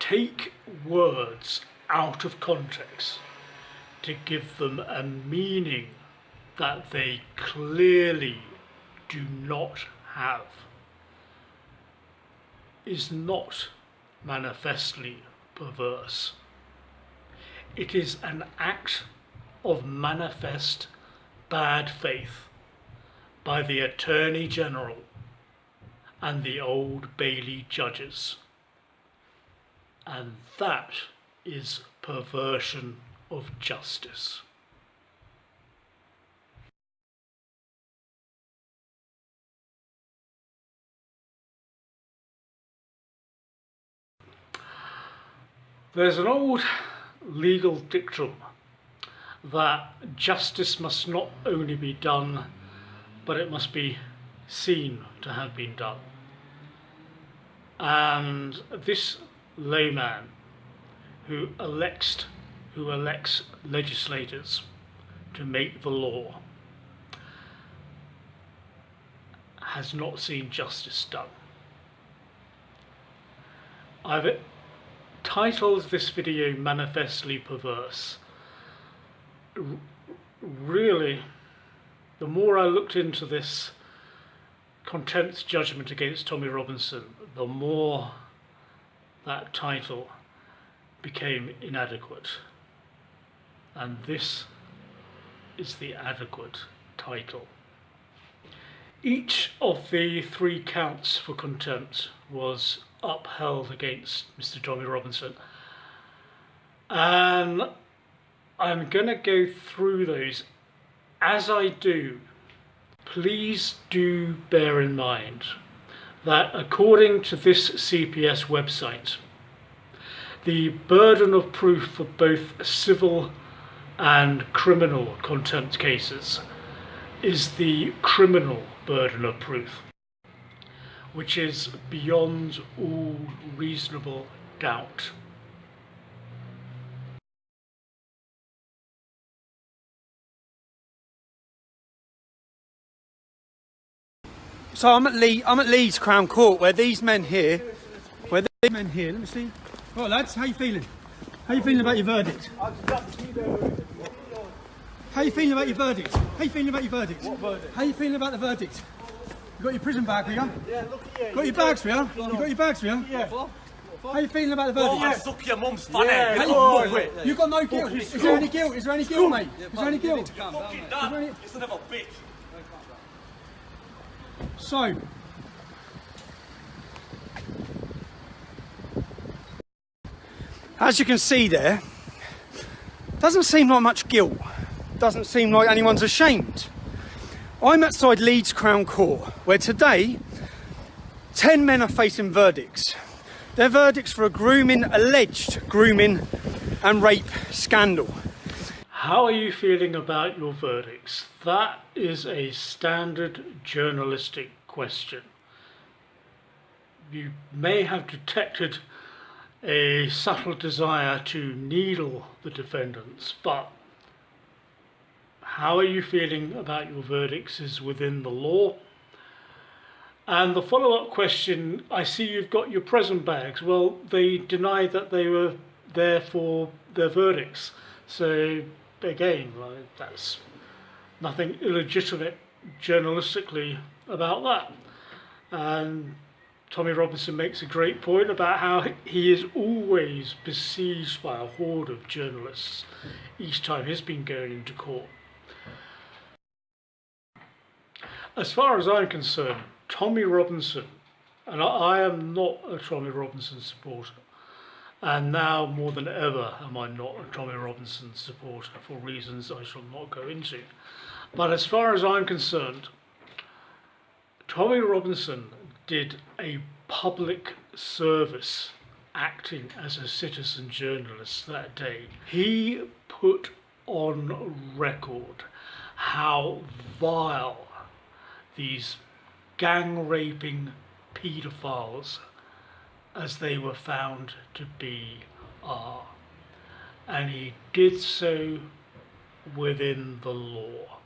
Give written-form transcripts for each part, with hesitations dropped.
take words out of context to give them a meaning that they clearly do not have is not manifestly perverse. It is an act of manifest bad faith by the Attorney General and the Old Bailey judges. And that is perversion of justice. There's an old legal dictum that justice must not only be done, but it must be seen to have been done. And this layman who elects legislators to make the law has not seen justice done. I've titled this video Manifestly Perverse. Really, the more I looked into this contempt judgment against Tommy Robinson, the more that title became inadequate. And this is the adequate title. Each of the 3 counts for contempt was upheld against Mr. Tommy Robinson, and I'm going to go through those. As I do, please do bear in mind that according to this CPS website, the burden of proof for both civil and criminal contempt cases is the criminal burden of proof, which is beyond all reasonable doubt. So I'm at Leeds Crown Court, where these men here, let me see. Right lads, how you feeling? How you feeling about your verdict? How you feeling about your verdict? How you feeling about your verdict? What verdict? How you feeling about the verdict? You got your prison bag for you? Yeah, look at you. Got your bags for you? You got your bags for you? Yeah. How you feeling about the verdict? Oh, I suck your mum's funny. Yeah, You got no guilt. Is there any guilt? Is there any guilt, mate? Is there any guilt? Fucking dad, you son of a bitch. So, as you can see there, doesn't seem like much guilt. Doesn't seem like anyone's ashamed. I'm outside Leeds Crown Court, where today 10 men are facing verdicts. They're verdicts for alleged grooming and rape scandal. How are you feeling about your verdicts? That is a standard journalistic question. You may have detected a subtle desire to needle the defendants, but how are you feeling about your verdicts is within the law. And the follow-up question, I see you've got your prison bags. Well, they denied that they were there for their verdicts. So again, that's nothing illegitimate journalistically about that. And Tommy Robinson makes a great point about how he is always besieged by a horde of journalists each time he's been going into court. As far as I'm concerned, Tommy Robinson, and I am not a Tommy Robinson supporter, and now more than ever am I not a Tommy Robinson supporter for reasons I shall not go into. But as far as I'm concerned, Tommy Robinson did a public service acting as a citizen journalist that day. He put on record how vile these gang-raping paedophiles, as they were found to be, are. And he did so within the law.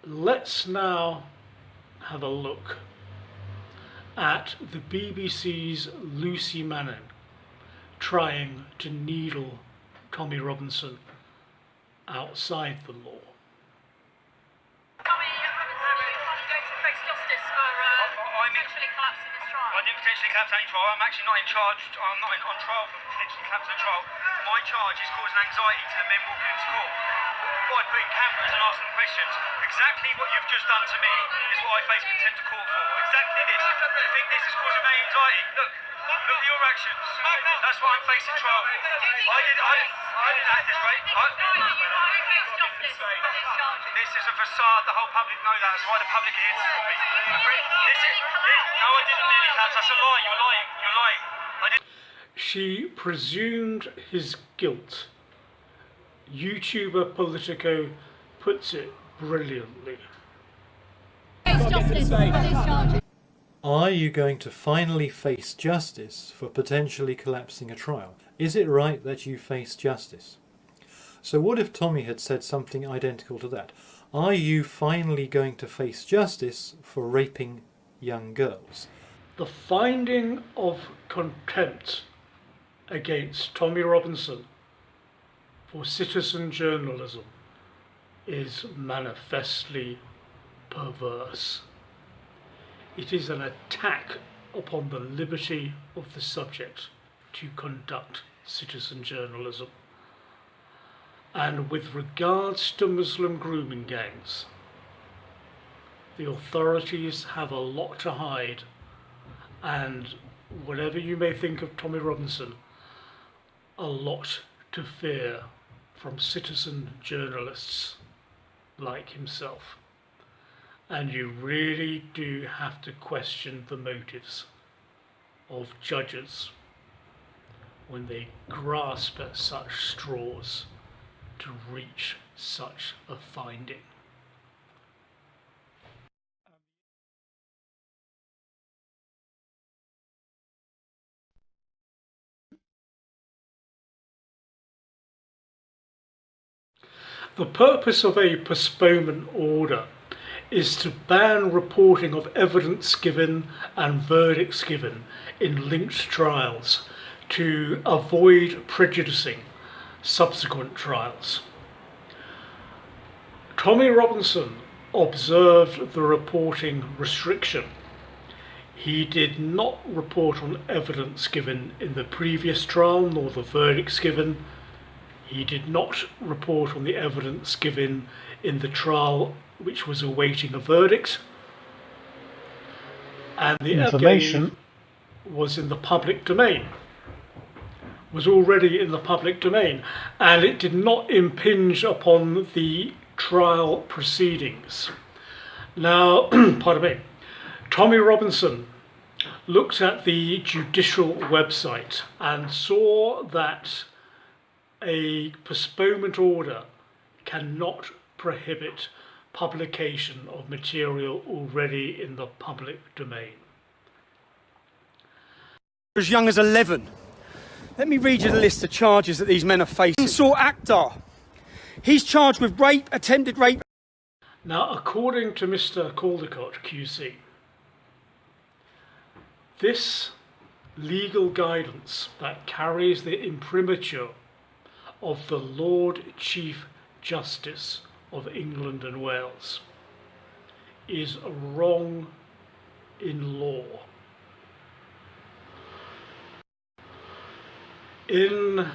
Let's now have a look at the BBC's Lucy Manning trying to needle Tommy Robinson outside the law. Tommy Robinson, going to face justice for potentially collapsing this trial. I didn't potentially collapse any trial. I'm actually not in charge. I'm not on trial for potentially collapsing a trial. My charge is causing anxiety to the men walking into court. By putting cameras and asking questions. Exactly what you've just done to me is what I face contempt of court for. Exactly this. You think this is causing me anxiety? Look at your actions. That's what I'm facing trial for. I didn't act this way. This is a facade. The whole public know that. That's why the public are here to support me. No, I didn't nearly collapse. That's a lie. You're lying. You're lying. She presumed his guilt. YouTuber Politico puts it brilliantly. Are you going to finally face justice for potentially collapsing a trial? Is it right that you face justice? So what if Tommy had said something identical to that? Are you finally going to face justice for raping young girls? The finding of contempt against Tommy Robinson for citizen journalism is manifestly perverse. It is an attack upon the liberty of the subject to conduct citizen journalism. And with regards to Muslim grooming gangs, the authorities have a lot to hide, and whatever you may think of Tommy Robinson, a lot to fear from citizen journalists like himself. And you really do have to question the motives of judges when they grasp at such straws to reach such a finding. The purpose of a postponement order is to ban reporting of evidence given and verdicts given in linked trials to avoid prejudicing subsequent trials. Tommy Robinson observed the reporting restriction. He did not report on evidence given in the previous trial nor the verdicts given. He did not report on the evidence given in the trial which was awaiting a verdict, and the information was in the public domain, was already in the public domain, and it did not impinge upon the trial proceedings. Now, pardon me, Tommy Robinson looked at the judicial website and saw that a postponement order cannot prohibit publication of material already in the public domain. As young as 11. Let me read you the list of charges that these men are facing. Saw Akhtar. He's charged with rape, attempted rape. Now, according to Mr. Caldecott, QC, this legal guidance that carries the imprimatur of the Lord Chief Justice of England and Wales is wrong in law. In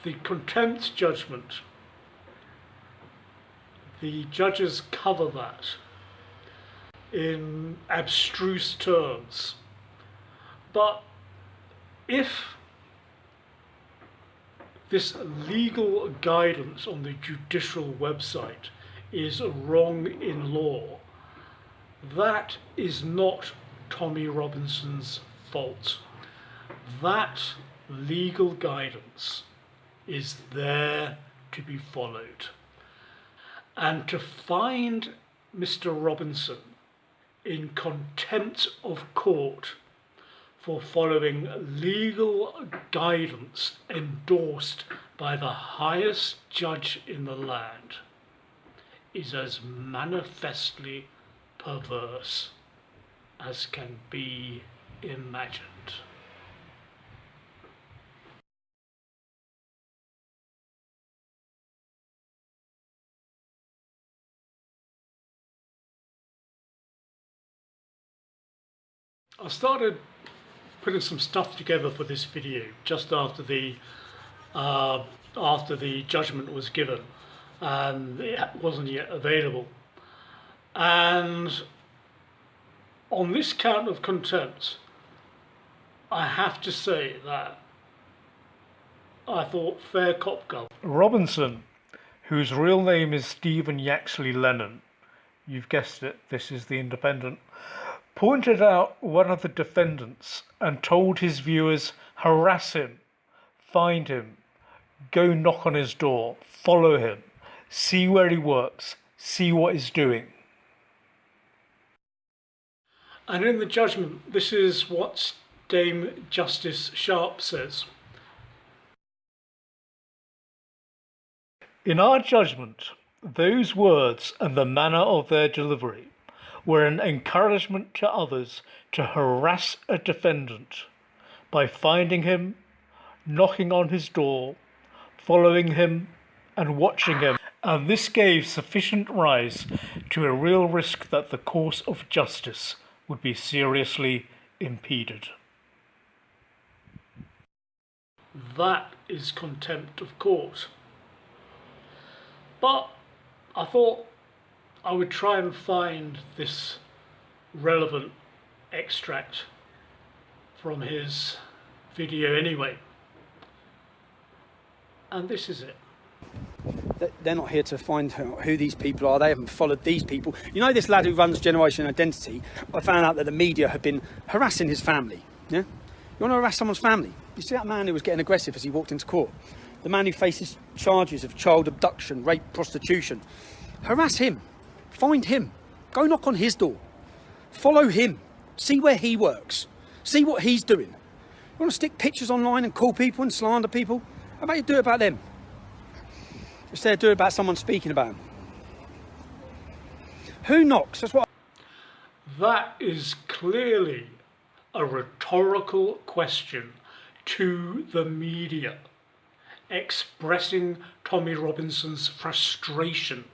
the contempt judgment, the judges cover that in abstruse terms. But if this legal guidance on the judicial website is wrong in law, that is not Tommy Robinson's fault. That legal guidance is there to be followed. And to find Mr. Robinson in contempt of court for following legal guidance endorsed by the highest judge in the land is as manifestly perverse as can be imagined. I started putting some stuff together for this video just after the judgment was given, and it wasn't yet available. And on this count of contempt, I have to say that I thought fair cop gov. Robinson, whose real name is Stephen Yaxley Lennon, you've guessed it, this is the Independent, pointed out one of the defendants and told his viewers, harass him, find him, go knock on his door, follow him, see where he works, see what he's doing. And in the judgment, this is what Dame Justice Sharp says. In our judgment, those words and the manner of their delivery were an encouragement to others to harass a defendant by finding him, knocking on his door, following him and watching him, and this gave sufficient rise to a real risk that the course of justice would be seriously impeded. That is contempt of court. But I thought I would try and find this relevant extract from his video anyway. And this is it. They're not here to find who these people are. They haven't followed these people. You know this lad who runs Generation Identity? I found out that the media had been harassing his family. Yeah? You want to harass someone's family? You see that man who was getting aggressive as he walked into court? The man who faces charges of child abduction, rape, prostitution. Harass him. Find him. Go knock on his door. Follow him. See where he works. See what he's doing. You want to stick pictures online and call people and slander people? How about you do it about them? Instead of do it about someone speaking about them. Who knocks? That's what. That is clearly a rhetorical question to the media, expressing Tommy Robinson's frustration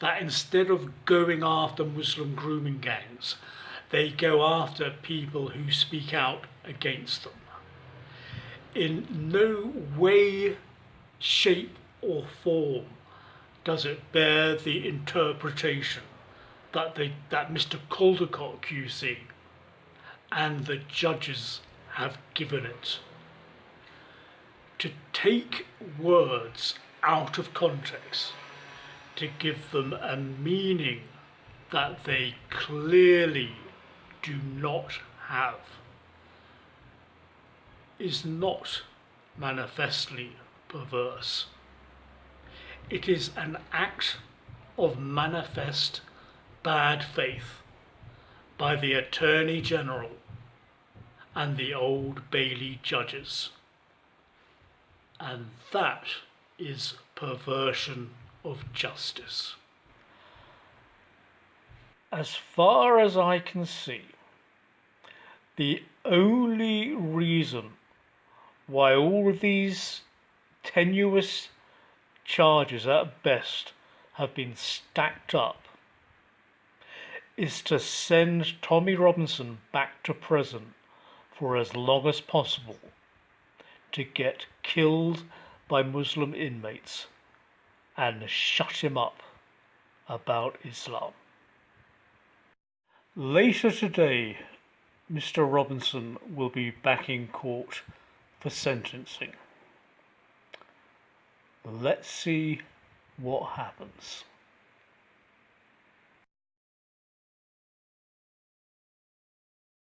that instead of going after Muslim grooming gangs, they go after people who speak out against them. In no way, shape or form does it bear the interpretation that Mr. Caldecott QC and the judges have given it. To take words out of context, to give them a meaning that they clearly do not have, is not manifestly perverse. It is an act of manifest bad faith by the Attorney General and the Old Bailey judges. And that is perversion of justice. As far as I can see, the only reason why all of these tenuous charges at best have been stacked up is to send Tommy Robinson back to prison for as long as possible, to get killed by Muslim inmates and shut him up about Islam. Later today, Mr. Robinson will be back in court for sentencing. Let's see what happens.